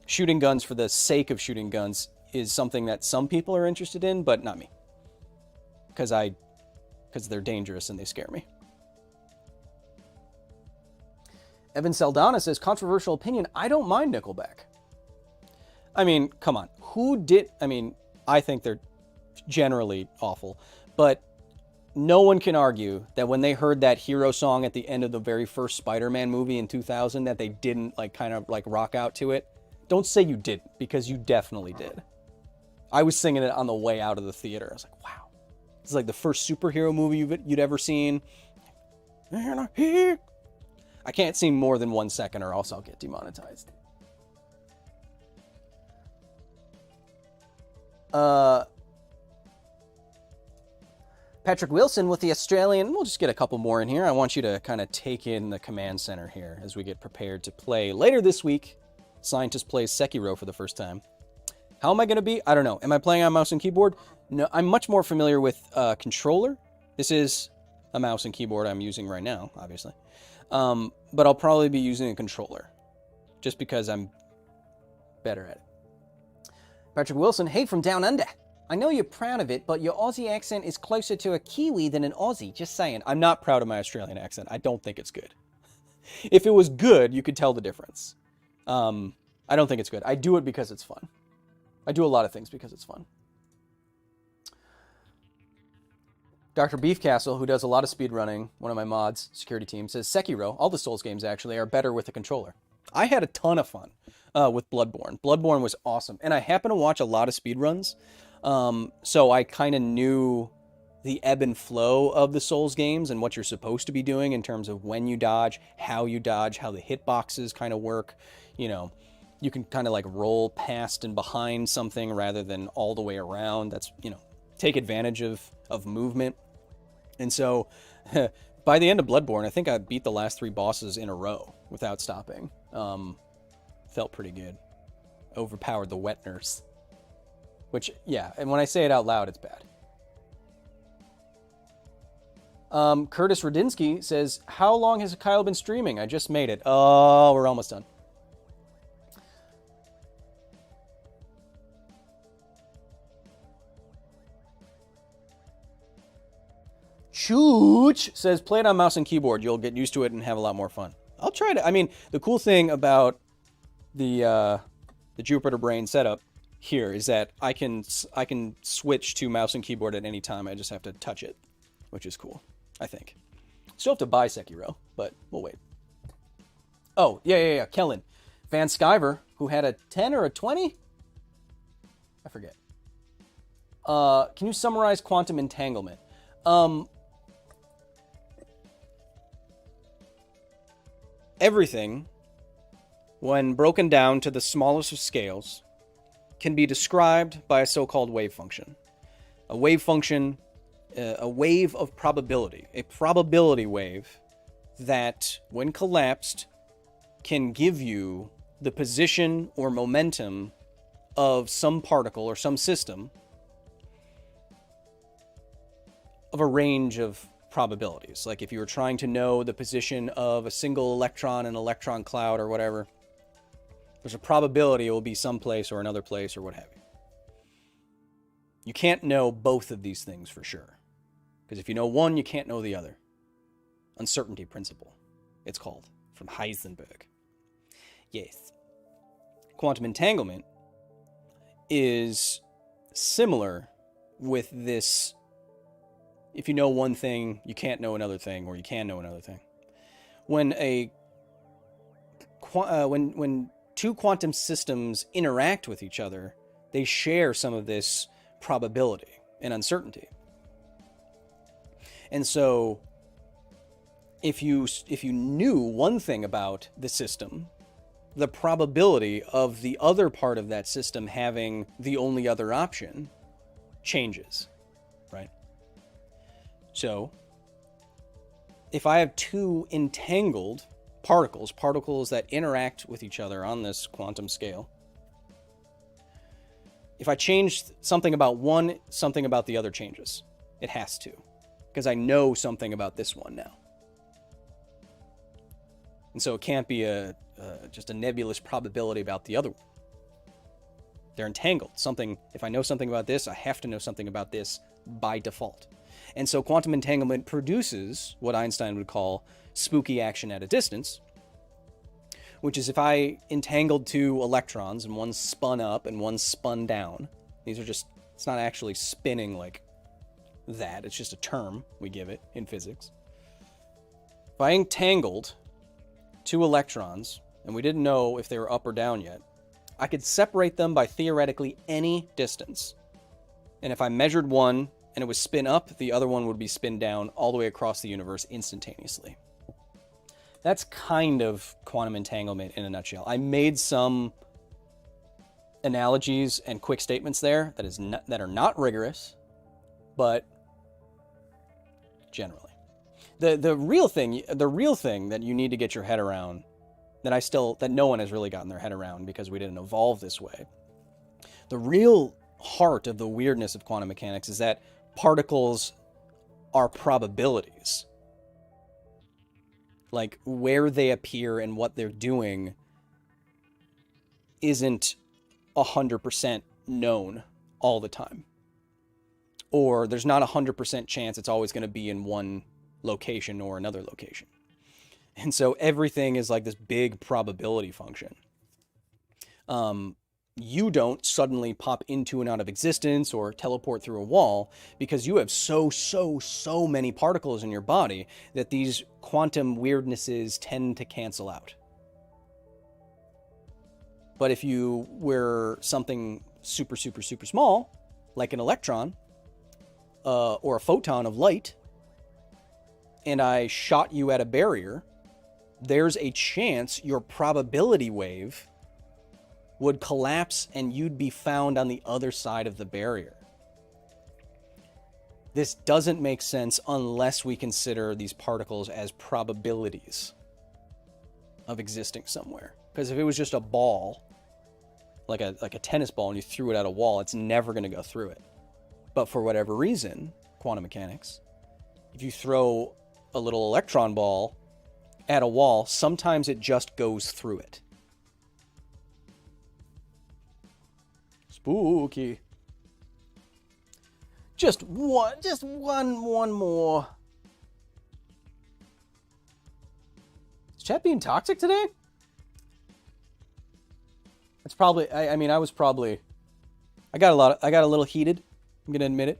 Shooting guns for the sake of shooting guns is something that some people are interested in, but not me. Because they're dangerous and they scare me. Evan Saldana says, controversial opinion, I don't mind Nickelback. I mean, come on. I think they're generally awful. But no one can argue that when they heard that hero song at the end of the very first Spider-Man movie in 2000, that they didn't kind of rock out to it. Don't say you didn't, because you definitely did. I was singing it on the way out of the theater. I was like, wow. This is like the first superhero movie you'd ever seen. I can't sing more than 1 second or else I'll get demonetized. Patrick Wilson with the Australian. We'll just get a couple more in here. I want you to kind of take in the command center here as we get prepared to play. Later this week, Scientist plays Sekiro for the first time. How am I going to be? I don't know. Am I playing on mouse and keyboard? No, I'm much more familiar with controller. This is a mouse and keyboard I'm using right now, obviously. But I'll probably be using a controller just because I'm better at it. Patrick Wilson, hey from down under. I know you're proud of it, but your Aussie accent is closer to a Kiwi than an Aussie. Just saying. I'm not proud of my Australian accent. I don't think it's good. If it was good, you could tell the difference. I don't think it's good. I do it because it's fun. I do a lot of things because it's fun. Dr. Beefcastle, who does a lot of speedrunning, one of my mods, security team, says Sekiro, all the Souls games actually, are better with a controller. I had a ton of fun with Bloodborne. Bloodborne was awesome. And I happen to watch a lot of speedruns, so I kind of knew the ebb and flow of the Souls games and what you're supposed to be doing in terms of when you dodge, how the hitboxes kind of work. You know, you can kind of roll past and behind something rather than all the way around. That's, take advantage of movement. And so by the end of Bloodborne, I think I beat the last 3 bosses in a row without stopping. Felt pretty good. Overpowered the wet nurse. Which, yeah, and when I say it out loud, it's bad. Curtis Radinsky says, how long has Kyle been streaming? I just made it. Oh, we're almost done. Chooch says, play it on mouse and keyboard. You'll get used to it and have a lot more fun. I'll try to. I mean, the cool thing about the Jupiter Brain setup here is that I can switch to mouse and keyboard at any time. I just have to touch it, which is cool, I think. Still have to buy Sekiro, but we'll wait. Oh, yeah. Kellen. Van Skyver, who had a 10 or a 20? I forget. Can you summarize quantum entanglement? Everything, when broken down to the smallest of scales, can be described by a so-called wave function. A wave function, a wave of probability, a probability wave that, when collapsed, can give you the position or momentum of some particle or some system of a range of probabilities. Like if you were trying to know the position of a single electron in an electron cloud or whatever, there's a probability it will be someplace or another place or what have you. You can't know both of these things for sure. Because if you know one, you can't know the other. Uncertainty principle, it's called, from Heisenberg. Yes. Quantum entanglement is similar with this if you know one thing, you can't know another thing, or you can know another thing. When when two quantum systems interact with each other, they share some of this probability and uncertainty. And so if you knew one thing about the system, the probability of the other part of that system having the only other option changes, right? So if I have two entangled particles that interact with each other on this quantum scale, if I change something about one, something about the other changes. It has to, because I know something about this one now. And so it can't be just a nebulous probability about the other one. They're entangled. If I know something about this, I have to know something about this by default. And so quantum entanglement produces what Einstein would call spooky action at a distance, which is if I entangled two electrons and one spun up and one spun down, it's not actually spinning like that, it's just a term we give it in physics. If I entangled two electrons and we didn't know if they were up or down yet, I could separate them by theoretically any distance. And if I measured one and it was spin up, the other one would be spin down all the way across the universe instantaneously. That's kind of quantum entanglement in a nutshell. I made some analogies and quick statements there that are not rigorous, but generally. The real thing that you need to get your head around, that no one has really gotten their head around because we didn't evolve this way. The real heart of the weirdness of quantum mechanics is that particles are probabilities. Like, where they appear and what they're doing isn't 100% known all the time. Or there's not 100% chance it's always going to be in one location or another location. And so everything is like this big probability function. You don't suddenly pop into and out of existence or teleport through a wall because you have so many particles in your body that these quantum weirdnesses tend to cancel out. But if you were something super small, like an electron or a photon of light, and I shot you at a barrier, there's a chance your probability wave would collapse and you'd be found on the other side of the barrier. This doesn't make sense unless we consider these particles as probabilities of existing somewhere. Because if it was just a ball, like a tennis ball, and you threw it at a wall, it's never going to go through it. But for whatever reason, quantum mechanics, if you throw a little electron ball at a wall, sometimes it just goes through it. Spooky. Just one more. Is chat being toxic today? It's probably, I got a little heated. I'm gonna admit it.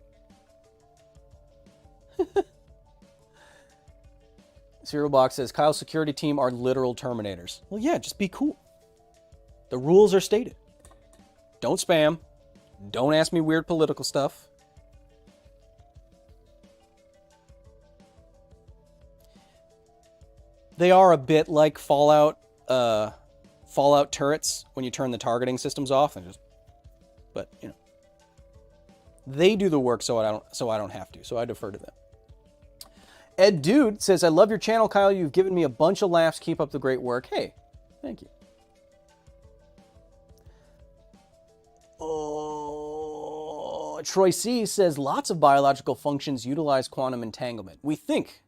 Serial Box says, Kyle's security team are literal Terminators. Well, yeah, just be cool. The rules are stated. Don't spam. Don't ask me weird political stuff. They are a bit like Fallout turrets when you turn the targeting systems off but you know, they do the work so I don't have to. So I defer to them. Ed Dude says, I love your channel, Kyle. You've given me a bunch of laughs. Keep up the great work. Hey, thank you. Oh, Troy C says lots of biological functions utilize quantum entanglement. We think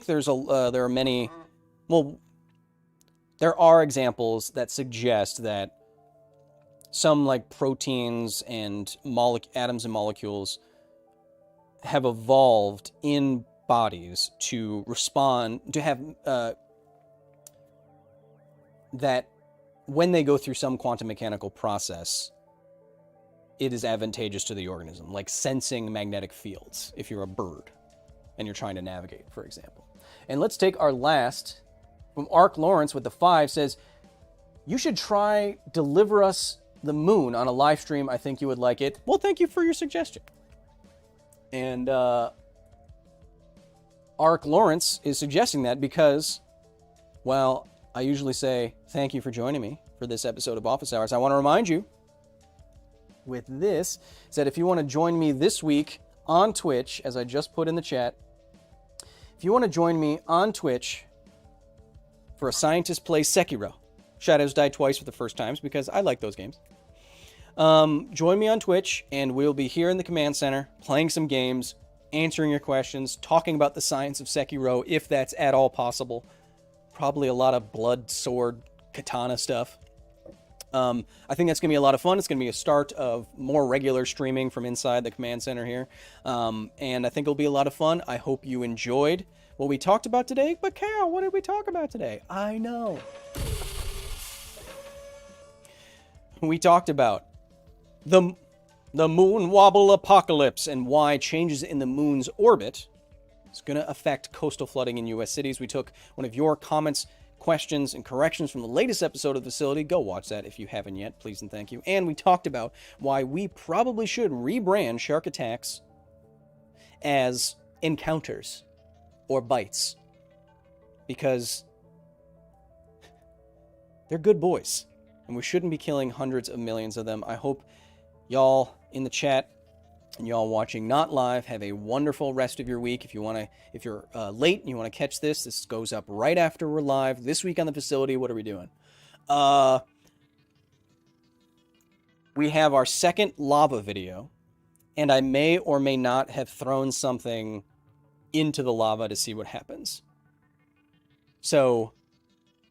there are many. Well, there are examples that suggest that some like proteins and atoms and molecules have evolved in bodies to respond, to have that when they go through some quantum mechanical process, it is advantageous to the organism, like sensing magnetic fields if you're a bird and you're trying to navigate, for example. And let's take our last from Ark Lawrence with the 5 says, you should try deliver us the moon on a live stream. I think you would like it. Well, thank you for your suggestion. And Ark Lawrence is suggesting that because, well, I usually say thank you for joining me for this episode of Office Hours. I want to remind you with this is that if you want to join me this week on Twitch, as I just put in the chat, if you want to join me on Twitch for A Scientist Plays Sekiro, Shadows died twice for the first times because I like those games. Join me on Twitch, and we'll be here in the command center playing some games, answering your questions, talking about the science of Sekiro, if that's at all possible. Probably a lot of blood, sword, katana stuff. I think that's going to be a lot of fun. It's going to be a start of more regular streaming from inside the command center here. And I think it'll be a lot of fun. I hope you enjoyed what we talked about today. But Carol, what did we talk about today? I know. We talked about the moon wobble apocalypse and why changes in the moon's orbit is going to affect coastal flooding in U.S. cities. We took one of your comments, questions, and corrections from the latest episode of the Facility. Go watch that if you haven't yet, please and thank you. And we talked about why we probably should rebrand shark attacks as encounters or bites, because they're good boys. And we shouldn't be killing hundreds of millions of them. I hope y'all in the chat and y'all watching not live have a wonderful rest of your week. If you're late and you want to catch this goes up right after we're live this week on the Facility. What are we doing? We have our second lava video, and I may or may not have thrown something into the lava to see what happens. So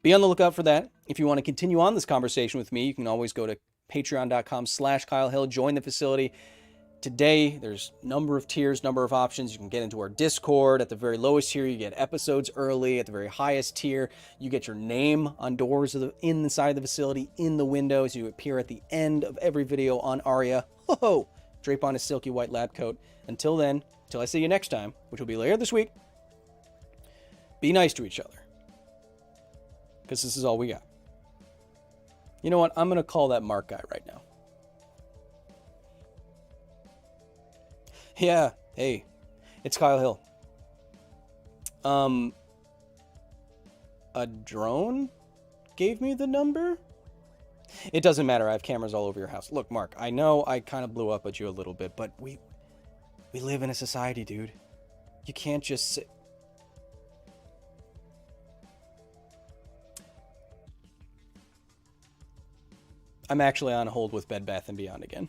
be on the lookout for that. If you want to continue on this conversation with me, you can always go to patreon.com/Kyle Hill, join the Facility. Today, there's number of tiers, number of options. You can get into our Discord. At the very lowest tier, you get episodes early. At the very highest tier, you get your name on doors inside the Facility, in the windows. You appear at the end of every video on ARIA. Ho-ho! Drape on a silky white lab coat. Until then, until I see you next time, which will be later this week, be nice to each other, because this is all we got. You know what? I'm going to call that Mark guy right now. Yeah, hey, it's Kyle Hill. A drone gave me the number? It doesn't matter. I have cameras all over your house. Look, Mark, I know I kind of blew up at you a little bit, but we live in a society, dude. You can't just sit. I'm actually on hold with Bed Bath & Beyond again.